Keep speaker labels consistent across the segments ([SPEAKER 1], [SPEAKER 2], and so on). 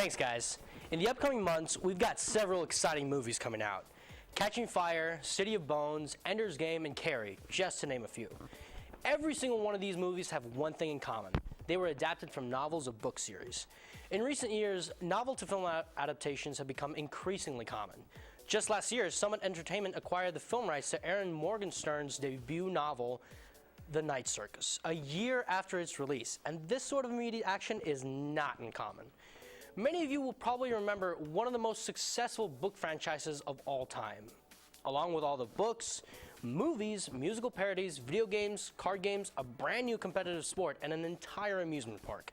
[SPEAKER 1] Thanks, guys. In the upcoming months, we've got several exciting movies coming out. Catching Fire, City of Bones, Ender's Game, and Carrie, just to name a few. Every single one of these movies have one thing in common. They were adapted from novels or book series. In recent years, novel-to-film adaptations have become increasingly common. Just last year, Summit Entertainment acquired the film rights to Erin Morgenstern's debut novel, The Night Circus, a year after its release, and this sort of immediate action is not uncommon. Many of you will probably remember one of the most successful book franchises of all time. Along with all the books, movies, musical parodies, video games, card games, a brand new competitive sport, and an entire amusement park.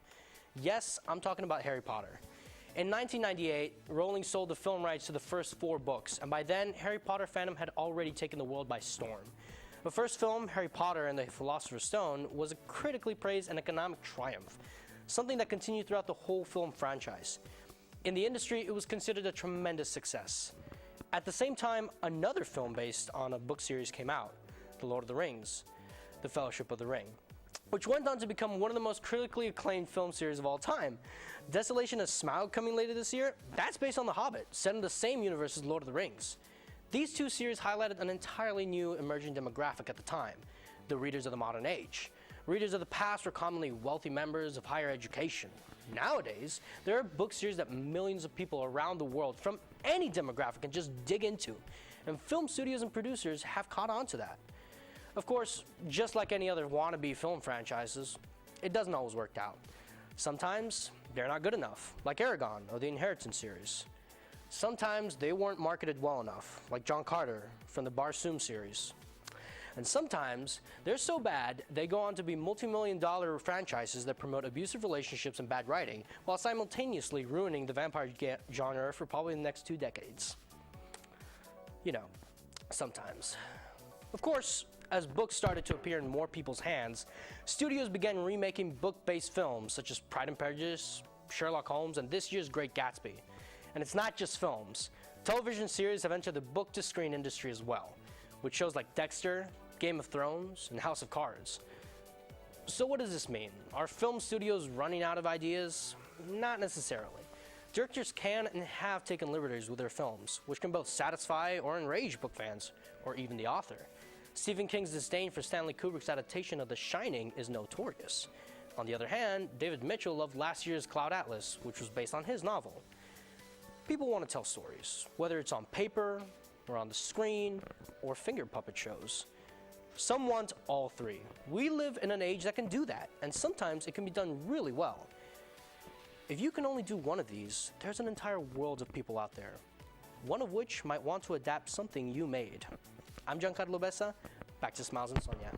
[SPEAKER 1] Yes, I'm talking about Harry Potter. In 1998, Rowling sold the film rights to the first 4 books, and by then, Harry Potter fandom had already taken the world by storm. The first film, Harry Potter and the Philosopher's Stone, was a critically praised and economic triumph, something that continued throughout the whole film franchise. In the industry, it was considered a tremendous success. At the same time, another film based on a book series came out, The Lord of the Rings, The Fellowship of the Ring, which went on to become one of the most critically acclaimed film series of all time. Desolation of Smaug, coming later this year, that's based on The Hobbit, set in the same universe as Lord of the Rings. These two series highlighted an entirely new emerging demographic at the time, the readers of the modern age. Readers of the past were commonly wealthy members of higher education. Nowadays, there are book series that millions of people around the world from any demographic can just dig into, and film studios and producers have caught on to that. Of course, just like any other wannabe film franchises, it doesn't always work out. Sometimes they're not good enough, like Eragon or the Inheritance series. Sometimes they weren't marketed well enough, like John Carter from the Barsoom series. And sometimes they're so bad, they go on to be multi-million-dollar franchises that promote abusive relationships and bad writing, while simultaneously ruining the vampire genre for probably the next 2 decades. You know, sometimes. Of course, as books started to appear in more people's hands, studios began remaking book-based films such as Pride and Prejudice, Sherlock Holmes, and this year's Great Gatsby. And it's not just films. Television series have entered the book-to-screen industry as well, with shows like Dexter, Game of Thrones, and House of Cards. So what does this mean? Are film studios running out of ideas? Not necessarily. Directors can and have taken liberties with their films, which can both satisfy or enrage book fans, or even the author. Stephen King's disdain for Stanley Kubrick's adaptation of The Shining is notorious. On the other hand, David Mitchell loved last year's Cloud Atlas, which was based on his novel. People want to tell stories, whether it's on paper, or on the screen, or finger puppet shows. Some want all 3. We live in an age that can do that, and sometimes it can be done really well. If you can only do one of these, there's an entire world of people out there, one of which might want to adapt something you made. I'm Giancarlo Bessa, back to Smiles and Sonia.